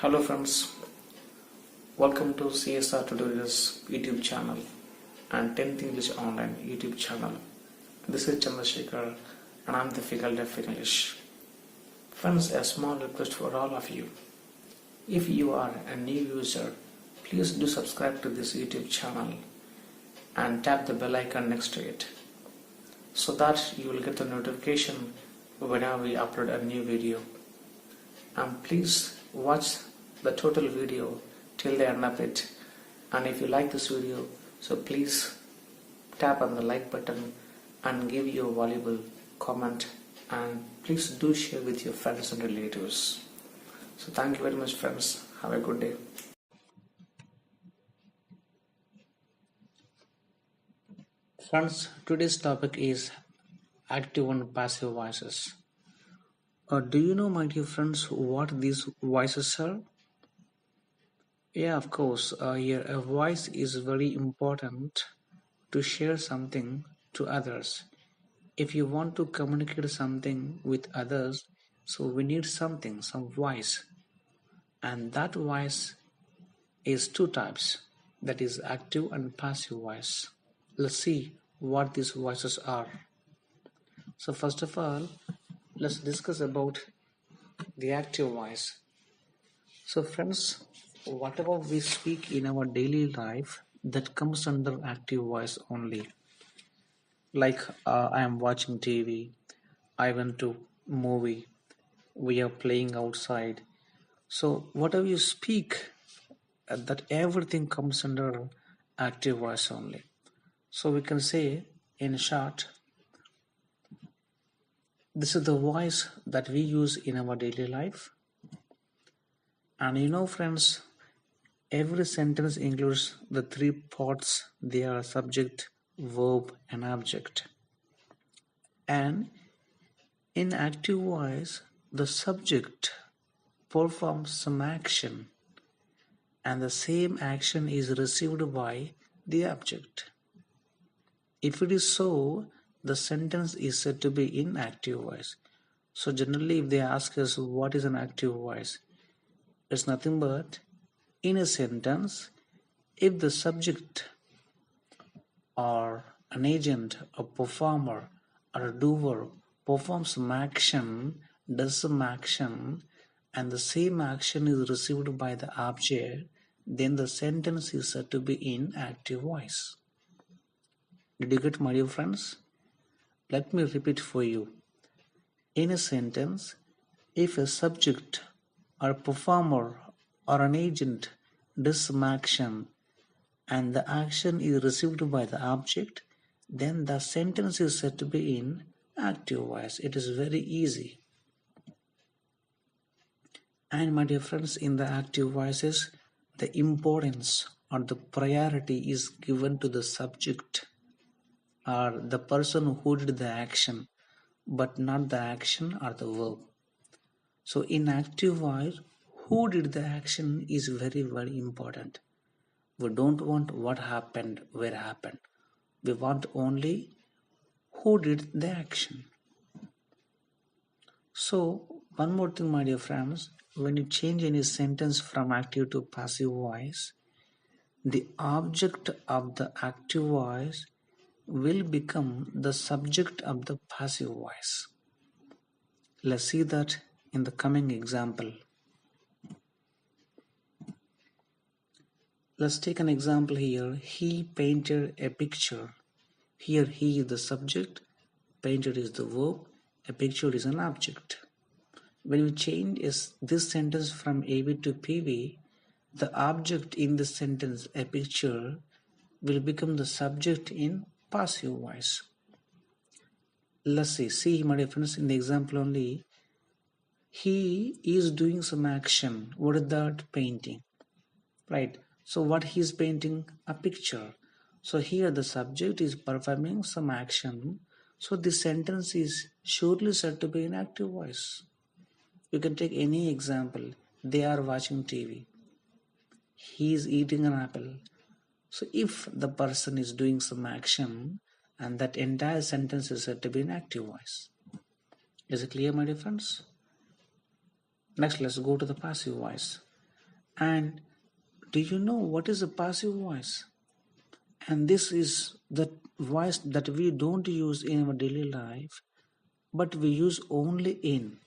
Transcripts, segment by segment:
Hello friends, welcome to CSR Tutorials YouTube channel and 10th English Online YouTube channel. This is Chandrasekhar and I'm the faculty of English. Friends, a small request for all of you. If you are a new user, please do subscribe to this YouTube channel and tap the bell icon next to it so that you will get the notification whenever we upload a new video. And please watch the total video till the end of it, and if you like this video, so please tap on the like button and give your valuable comment, and please do share with your friends and relatives. So thank you very much friends, have a good day. Friends, today's topic is active and passive voices. Do you know, my dear friends, what these voices are? Yeah, of course. Here, a voice is very important to share something to others. If you want to communicate something with others, so we need something, some voice. And that voice is two types, that is active and passive voice. Let's see what these voices are. So first of all, let's discuss about the active voice. So friends, whatever we speak in our daily life, that comes under active voice only. Like I am watching TV, I went to movie, we are playing outside. So whatever you speak, that everything comes under active voice only. So we can say in short, this is the voice that we use in our daily life. And you know friends, every sentence includes the three parts. They are subject, verb and object. And in active voice, the subject performs some action and the same action is received by the object. If it is so, the sentence is said to be in active voice. So generally if they ask us what is an active voice, it's nothing but in a sentence, if the subject or an agent, a performer or a doer performs some action, does some action, and the same action is received by the object, then the sentence is said to be in active voice. Did you get, my dear friends? Let me repeat for you. In a sentence, if a subject or a performer or an agent does some action and the action is received by the object, then the sentence is said to be in active voice. It is very easy. And my dear friends, in the active voices, the importance or the priority is given to the subject or the person who did the action, but not the action or the verb. So in active voice, who did the action is very, very important. We don't want what happened, where happened. We want only who did the action. So one more thing, my dear friends, when you change any sentence from active to passive voice, the object of the active voice will become the subject of the passive voice. Let's see that in the coming example. Let's take an example here. He painted a picture. Here he is the subject, painted is the verb, a picture is an object. When we change this sentence from AV to PV, the object in this sentence, a picture, will become the subject in passive voice. Let's see my dear friends, in the example only, he is doing some action. What is that? Painting, right? So what he is painting? A picture. So here the subject is performing some action. So this sentence is surely said to be in active voice. You can take any example. They are watching TV. He is eating an apple. So if the person is doing some action, and that entire sentence is said to be in active voice. Is it clear, my dear friends? Next, let's go to the passive voice. And do you know what is a passive voice? And this is the voice that we don't use in our daily life, but we use only in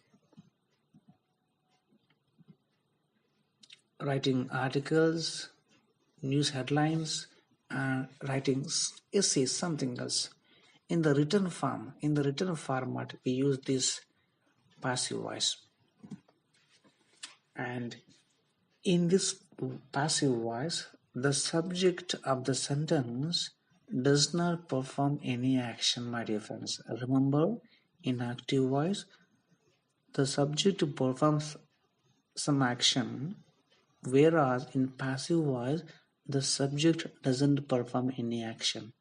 writing articles, news headlines, and writing essays, something else. In the written form, in the written format, we use this passive voice. And in this passive voice, the subject of the sentence does not perform any action, my dear friends. Remember, in active voice, the subject performs some action, whereas in passive voice, the subject doesn't perform any action.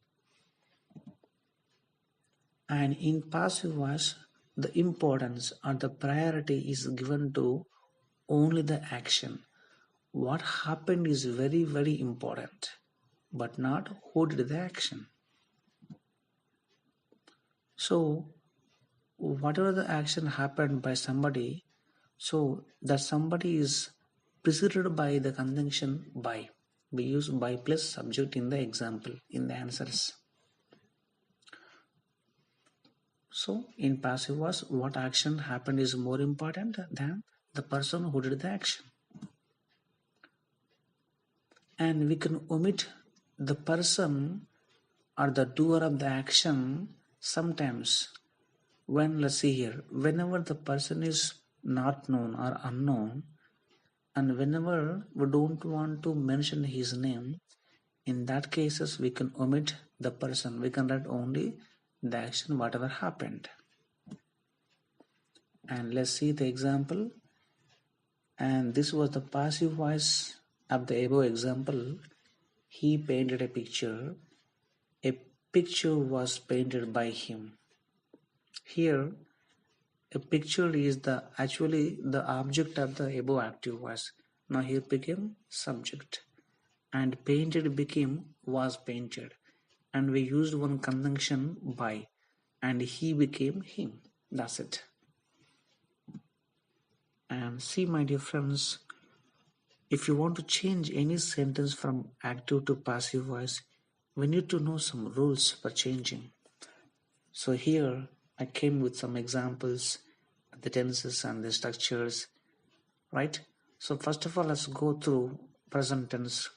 And in passive voice, the importance or the priority is given to only the action. What happened is very, very important, but not who did the action. So, whatever the action happened by somebody, so that somebody is preceded by the conjunction by. We use by plus subject in the example, in the answers. So, in passive voice, what action happened is more important than the person who did the action. And we can omit the person or the doer of the action sometimes when, let's see here, whenever the person is not known or unknown, and whenever we don't want to mention his name, in that cases we can omit the person. We can write only the action whatever happened. And let's see the example. And this was the passive voice of the above example. He painted a picture. A picture was painted by him. Here, a picture is the actually the object of the above active voice. Now here became subject, and painted became was painted, and we used one conjunction by, and he became him. That's it. And see, my dear friends, if you want to change any sentence from active to passive voice, we need to know some rules for changing. So here I came with some examples, the tenses and the structures, right? So first of all, let's go through present tense.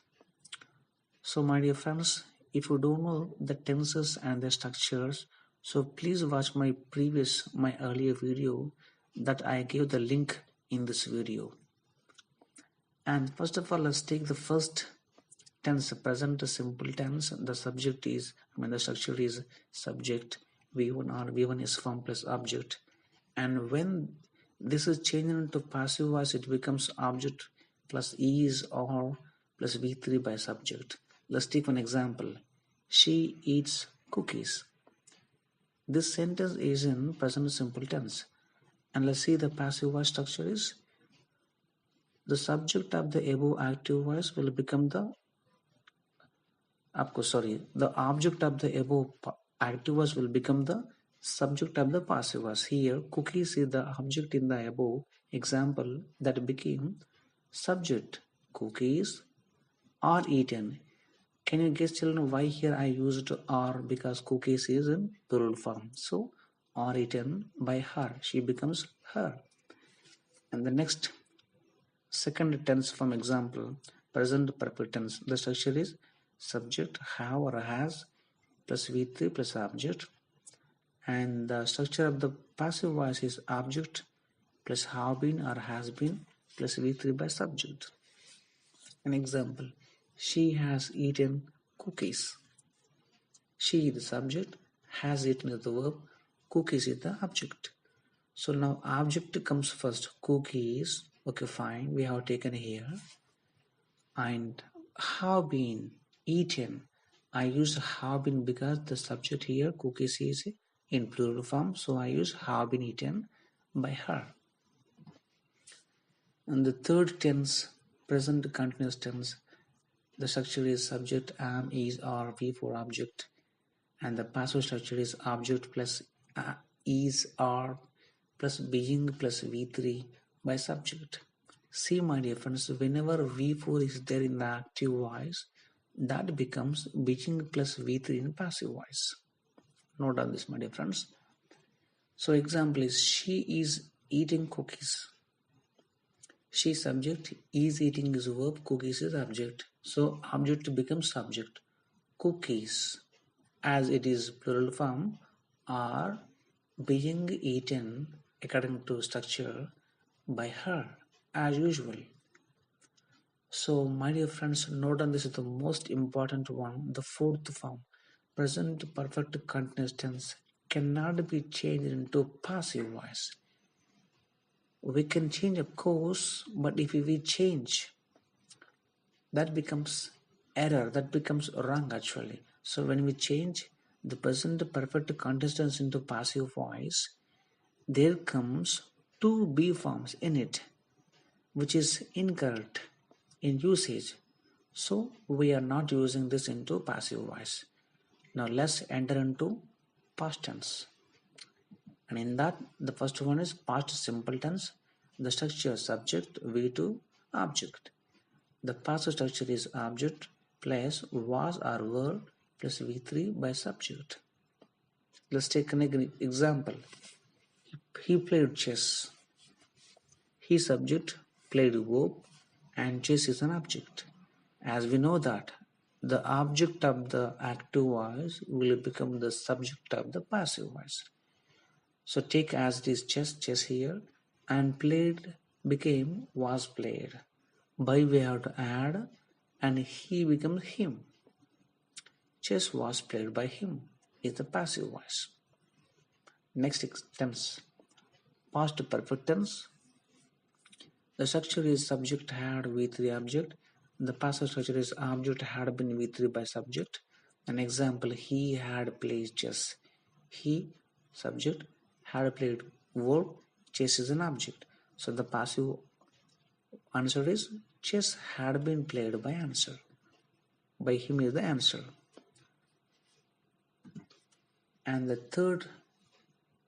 So my dear friends, if you don't know the tenses and the structures, so please watch my earlier video that I gave the link in this video. And first of all, let's take the first tense, present simple tense. The subject is, the structure is subject, V1 or V1 is form plus object. And when this is changed into passive voice, it becomes object plus is or plus V3 by subject. Let's take one example. She eats cookies. This sentence is in present simple tense. And let's see the passive voice structure is the subject of the above active voice will become the object of the above active voice will become the subject of the passive voice. Here, cookies is the object in the above example that became subject. Cookies are eaten. Can you guess, children, why here I used are? Because cookies is in plural form. So, are eaten by her. She becomes her. And the next second tense from example, present perfect tense. The structure is subject have or has plus V3 plus object. And the structure of the passive voice is object plus have been or has been plus V3 by subject. An example, she has eaten cookies. She is the subject, has eaten is the verb, cookies is the object. So now object comes first, cookies, okay fine, we have taken here. And have been eaten, I use have been because the subject here, cookies, is in plural form, so I use have been eaten by her. And the third tense, present continuous tense, the structure is subject, am, is, are, be for object, and the passive structure is object plus is, are, plus being plus V3 by subject. See, my dear friends, whenever V4 is there in the active voice, that becomes being plus V3 in passive voice. Note on this, my dear friends. So example is she is eating cookies. She subject, is eating is verb, cookies is object. So object becomes subject. Cookies, as it is plural form, are being eaten according to structure by her as usual. So my dear friends, note on this is the most important one, the fourth form. Present perfect continuous tense cannot be changed into passive voice. We can change of course, but if we change, that becomes error, that becomes wrong actually. So when we change the present perfect continuous tense into passive voice, there comes two be forms in it, which is incorrect in usage. So we are not using this into passive voice. Now let's enter into past tense. And in that, the first one is past simple tense. The structure subject V2 object. The past structure is object plus was or were plus V3 by subject. Let's take an example. He played chess. He subject played verb and chess is an object. As we know that the object of the active voice will become the subject of the passive voice. So take as it is chess here, and played became was played. By we have to add and he becomes him. Chess was played by him is the passive voice. Next tense, past perfect tense. The structure is subject had V3 object. The passive structure is object had been V3 by subject. An example, he had played chess. He, subject, had played verb, chess is an object. So the passive answer is chess had been played by answer. By him is the answer. And the third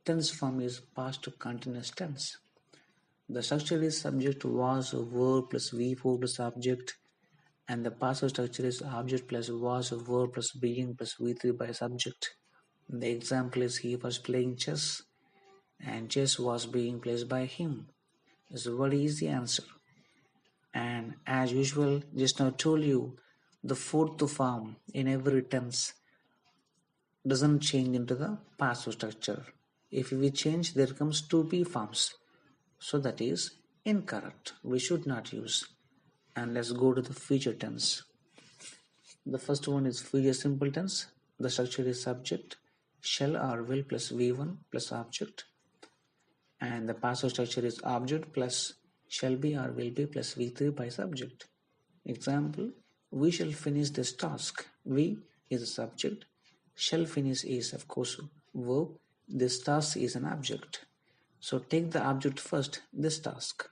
tense form is past continuous tense. The structure is subject was verb plus V4 plus object, and the passive structure is object plus was verb plus being plus V3 by subject. The example is he was playing chess and chess was being played by him. So what is the answer? And as usual, just now told you, the fourth form in every tense doesn't change into the passive structure. If we change, there comes two P forms. So that is incorrect. We should not use. And let's go to the future tense. The first one is future simple tense. The structure is subject, shall or will plus V1 plus object. And the passive structure is object plus shall be or will be plus V3 by subject. Example, we shall finish this task. We is a subject. Shall finish is of course verb. This task is an object. So take the object first, this task.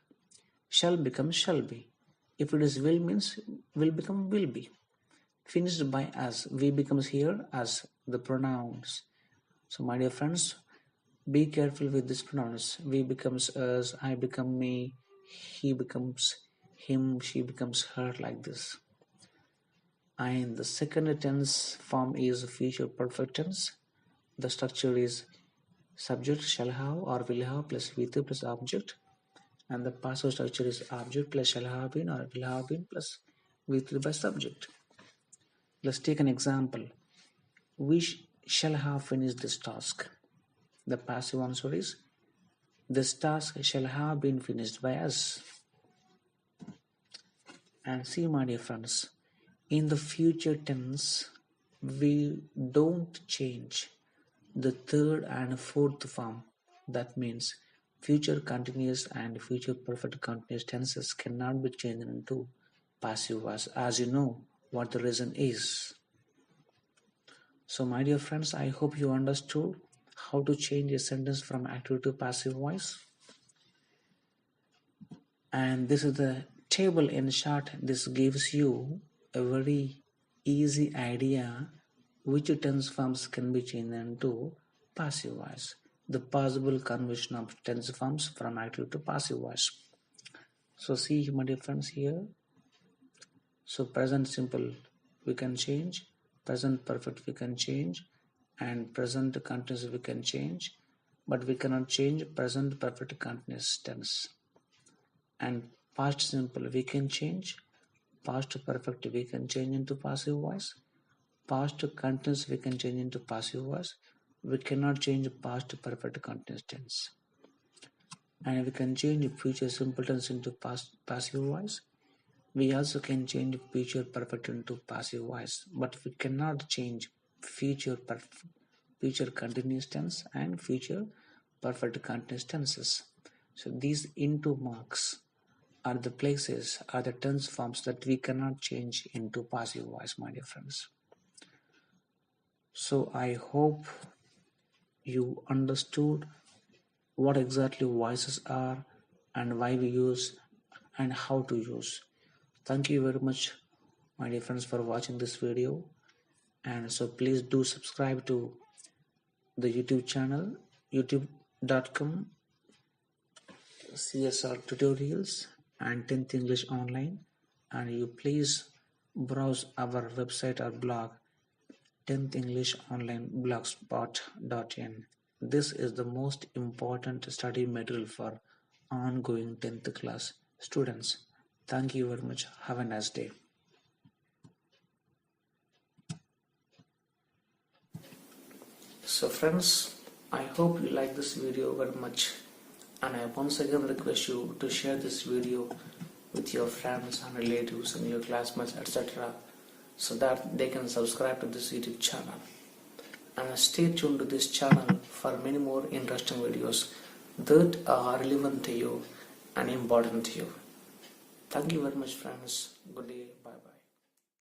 Shall becomes shall be. If it is will means will become will be. Finished by as. We becomes here as the pronouns. So my dear friends, be careful with these pronouns. We becomes us, I become me, he becomes him, she becomes her, like this. And the second tense form is future perfect tense. The structure is subject shall have or will have plus V3 plus object, and the passive structure is object plus shall have been or will have been plus V3 by subject. Let's take an example. We shall have finished this task. The passive answer is this task shall have been finished by us. And see, my dear friends, in the future tense, we don't change the third and fourth form. That means future continuous and future perfect continuous tenses cannot be changed into passive voice, as you know what the reason is. So my dear friends, I hope you understood how to change a sentence from active to passive voice. And this is the table in short. This gives you a very easy idea which tense forms can be changed into passive voice. The possible conversion of tense forms from active to passive voice. So see my dear friends here. So present simple we can change, present perfect we can change, and present continuous we can change, but we cannot change present perfect continuous tense. And past simple we can change, past perfect we can change into passive voice, past continuous we can change into passive voice. We cannot change past perfect continuous tense. And we can change future simple tense into past passive voice. We also can change future perfect into passive voice, but we cannot change future continuous tense and future perfect continuous tenses. So these into marks are the places, are the tense forms that we cannot change into passive voice, my dear friends. So I hope you understood what exactly voices are and why we use and how to use. Thank you very much, my dear friends, for watching this video. And so please do subscribe to the YouTube channel, youtube.com CSR tutorials and 10th English Online. And you please browse our website or blog, 10th English Online blogspot.in. This is the most important study material for ongoing 10th class students. Thank you very much. Have a nice day. So friends, I hope you like this video very much, and I once again request you to share this video with your friends and relatives and your classmates, etc., so that they can subscribe to this YouTube channel. And stay tuned to this channel for many more interesting videos that are relevant to you and important to you. Thank you very much, friends. Good day. Bye bye.